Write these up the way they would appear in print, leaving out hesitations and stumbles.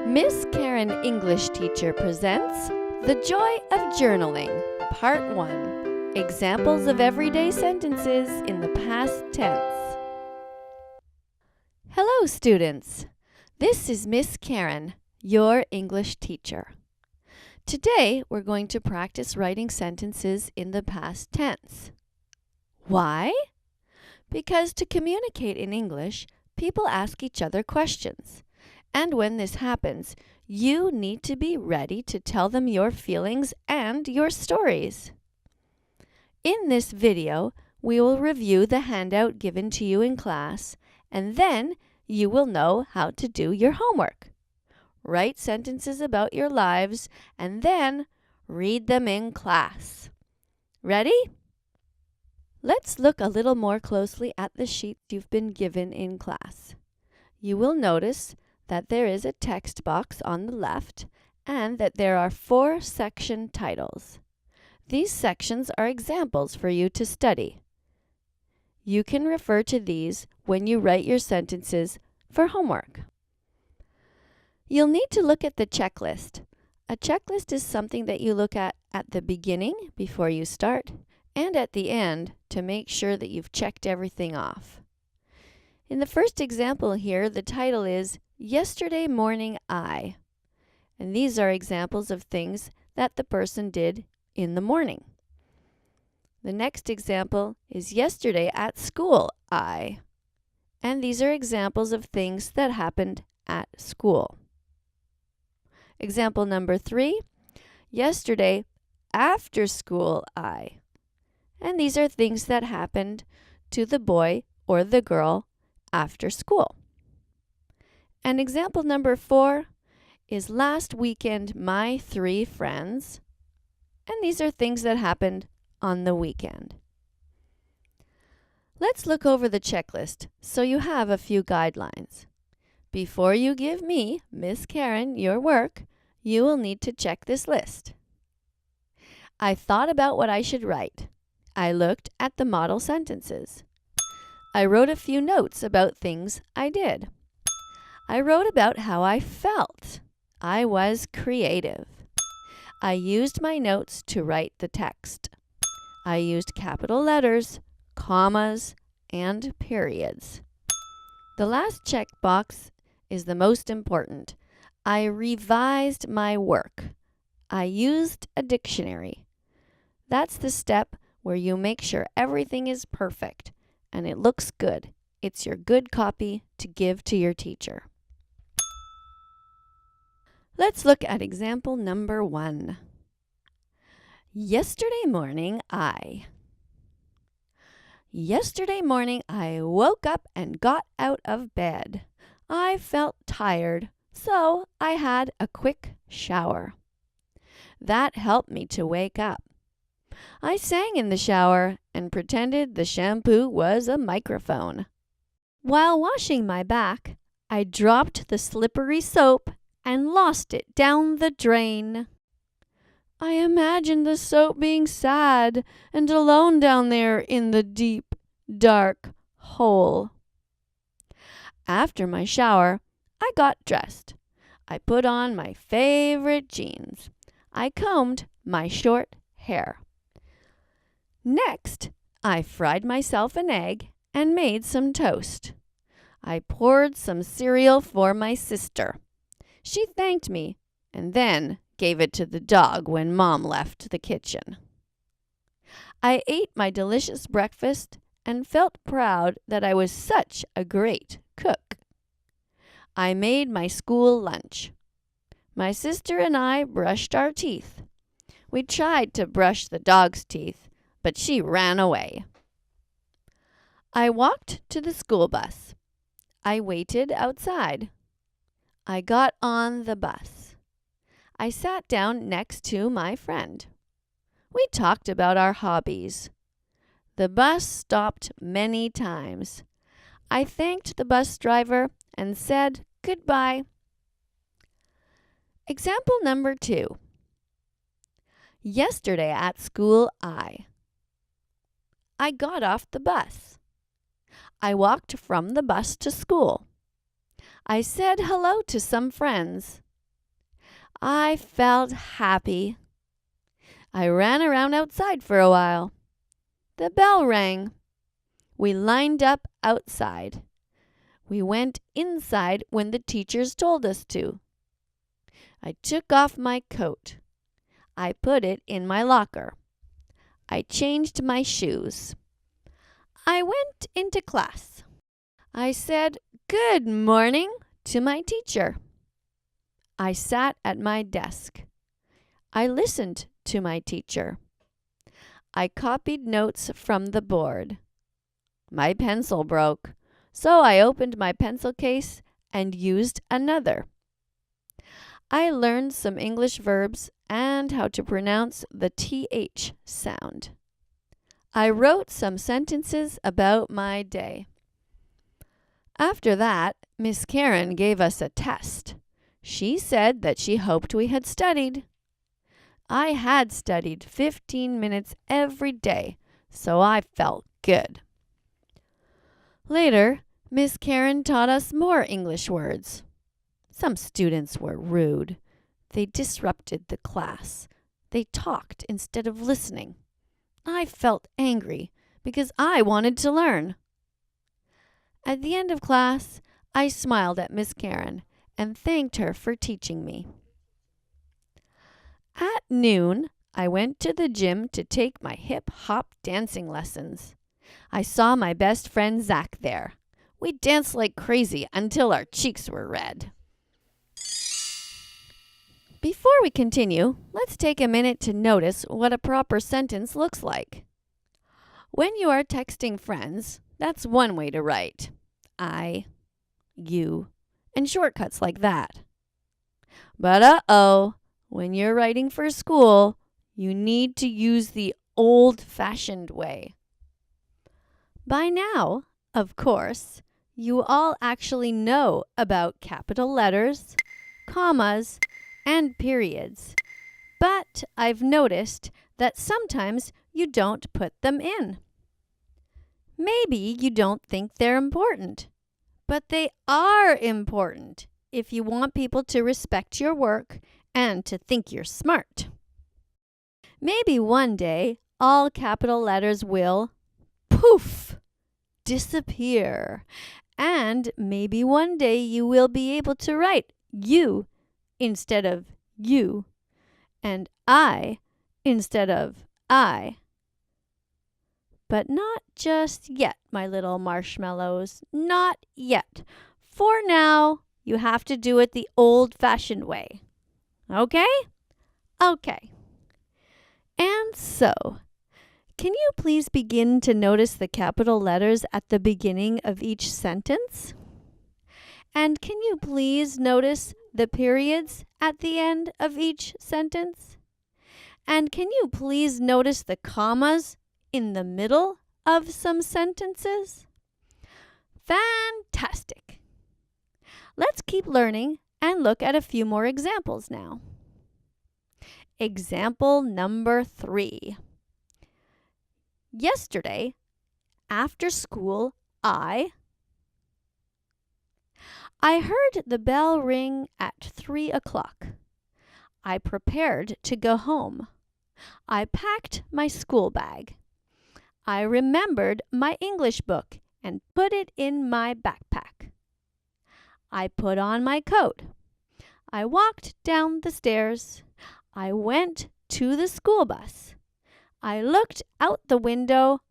Miss Karen English Teacher presents The Joy of Journaling, Part 1, Examples of Everyday Sentences in the Past Tense. Hello, students. This is Miss Karen, your English teacher. Today, we're going to practice writing sentences in the past tense. Why? Because to communicate in English, people ask each other questions. And when this happens, you need to be ready to tell them your feelings and your stories. In this video, we will review the handout given to you in class, and then you will know how to do your homework. Write sentences about your lives, and then read them in class. Ready? Let's look a little more closely at the sheet you've been given in class. You will notice that there is a text box on the left and that there are 4 section titles. These sections are examples for you to study. You can refer to these when you write your sentences for homework. You'll need to look at the checklist. A checklist is something that you look at the beginning before you start and at the end to make sure that you've checked everything off. In the first example here, the title is Yesterday Morning I. And these are examples of things that the person did in the morning. The next example is Yesterday at School I. And these are examples of things that happened at school. Example number 3, Yesterday after school I. And these are things that happened to the boy or the girl after school. And example number 4 is last weekend my 3 friends. And these are things that happened on the weekend. Let's look over the checklist so you have a few guidelines. Before you give me, Miss Karen, your work, you will need to check this list. I thought about what I should write. I looked at the model sentences. I wrote a few notes about things I did. I wrote about how I felt. I was creative. I used my notes to write the text. I used capital letters, commas, and periods. The last checkbox is the most important. I revised my work. I used a dictionary. That's the step where you make sure everything is perfect and it looks good. It's your good copy to give to your teacher. Let's look at example number 1. Yesterday morning I woke up and got out of bed. I felt tired, so I had a quick shower. That helped me to wake up. I sang in the shower and pretended the shampoo was a microphone. While washing my back, I dropped the slippery soap and lost it down the drain. I imagined the soap being sad and alone down there in the deep, dark hole. After my shower, I got dressed. I put on my favorite jeans. I combed my short hair. Next, I fried myself an egg and made some toast. I poured some cereal for my sister. She thanked me and then gave it to the dog when Mom left the kitchen. I ate my delicious breakfast and felt proud that I was such a great cook. I made my school lunch. My sister and I brushed our teeth. We tried to brush the dog's teeth, but she ran away. I walked to the school bus. I waited outside. I got on the bus. I sat down next to my friend. We talked about our hobbies. The bus stopped many times. I thanked the bus driver and said goodbye. Example number 2. Yesterday at school I got off the bus. I walked from the bus to school. I said hello to some friends. I felt happy. I ran around outside for a while. The bell rang. We lined up outside. We went inside when the teachers told us to. I took off my coat. I put it in my locker. I changed my shoes. I went into class. I said, "Good morning," to my teacher. I sat at my desk. I listened to my teacher. I copied notes from the board. My pencil broke, so I opened my pencil case and used another. I learned some English verbs and how to pronounce the TH sound. I wrote some sentences about my day. After that, Miss Karen gave us a test. She said that she hoped we had studied. I had studied 15 minutes every day, so I felt good. Later, Miss Karen taught us more English words. Some students were rude. They disrupted the class. They talked instead of listening. I felt angry because I wanted to learn. At the end of class, I smiled at Miss Karen and thanked her for teaching me. At noon, I went to the gym to take my hip-hop dancing lessons. I saw my best friend Zach there. We danced like crazy until our cheeks were red. Before we continue, let's take a minute to notice what a proper sentence looks like. When you are texting friends, that's one way to write. I, you, and shortcuts like that. But when you're writing for school, you need to use the old-fashioned way. By now, of course, you all actually know about capital letters, commas, and periods. But I've noticed that sometimes you don't put them in. Maybe you don't think they're important, but they are important if you want people to respect your work and to think you're smart. Maybe one day all capital letters will, poof, disappear. And maybe one day you will be able to write you instead of you, and I instead of I. But not just yet, my little marshmallows, not yet. For now, you have to do it the old-fashioned way. Okay? Okay. And so, can you please begin to notice the capital letters at the beginning of each sentence? And can you please notice the periods at the end of each sentence? And can you please notice the commas in the middle of some sentences? Fantastic! Let's keep learning and look at a few more examples now. Example number 3. Yesterday, after school, I heard the bell ring at 3 o'clock. I prepared to go home. I packed my school bag. I remembered my English book and put it in my backpack. I put on my coat. I walked down the stairs. I went to the school bus. I looked out the window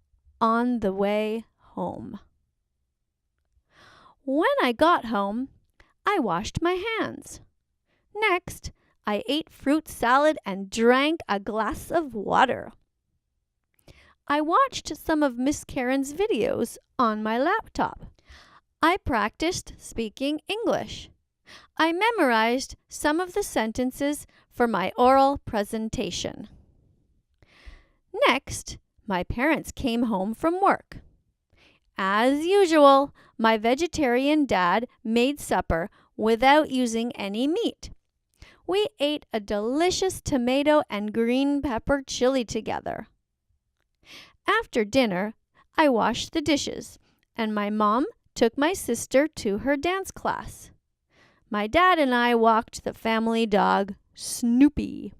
on the way home. When I got home, I washed my hands. Next, I ate fruit salad and drank a glass of water. I watched some of Miss Karen's videos on my laptop. I practiced speaking English. I memorized some of the sentences for my oral presentation. Next, my parents came home from work. As usual, my vegetarian dad made supper without using any meat. We ate a delicious tomato and green pepper chili together. After dinner, I washed the dishes, and my mom took my sister to her dance class. My dad and I walked the family dog Snoopy.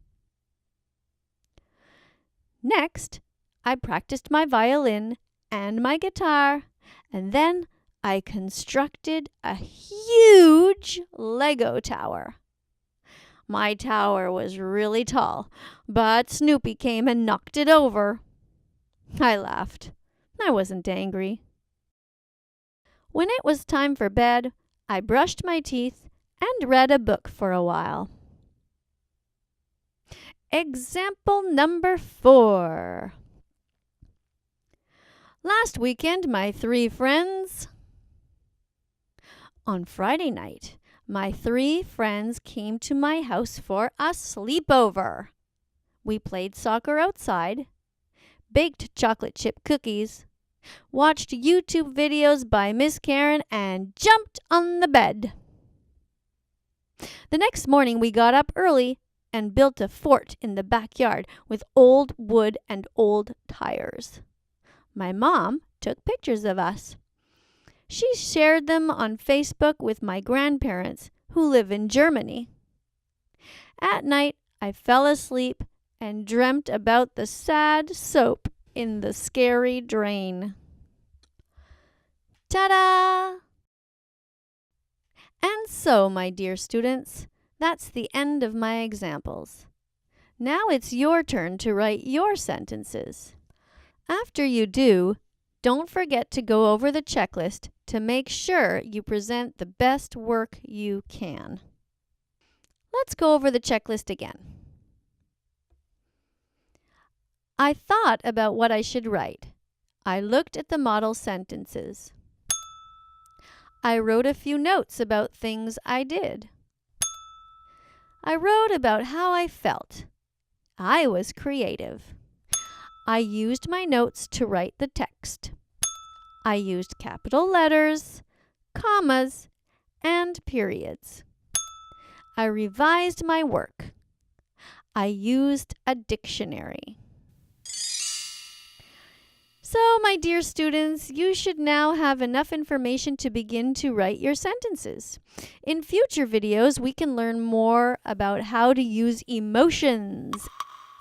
Next, I practiced my violin and my guitar, and then I constructed a huge Lego tower. My tower was really tall, but Snoopy came and knocked it over. I laughed. I wasn't angry. When it was time for bed, I brushed my teeth and read a book for a while. Example number 4. Last weekend, my 3 friends... On Friday night, my 3 friends came to my house for a sleepover. We played soccer outside, baked chocolate chip cookies, watched YouTube videos by Miss Karen, and jumped on the bed. The next morning, we got up early and built a fort in the backyard with old wood and old tires. My mom took pictures of us. She shared them on Facebook with my grandparents, who live in Germany. At night, I fell asleep and dreamt about the sad soap in the scary drain. Ta-da! And so, my dear students, that's the end of my examples. Now it's your turn to write your sentences. After you do, don't forget to go over the checklist to make sure you present the best work you can. Let's go over the checklist again. I thought about what I should write. I looked at the model sentences. I wrote a few notes about things I did. I wrote about how I felt. I was creative. I used my notes to write the text. I used capital letters, commas, and periods. I revised my work. I used a dictionary. So, my dear students, you should now have enough information to begin to write your sentences. In future videos, we can learn more about how to use emotions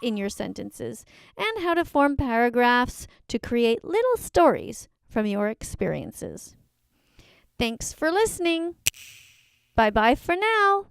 in your sentences and how to form paragraphs to create little stories from your experiences. Thanks for listening. Bye-bye for now.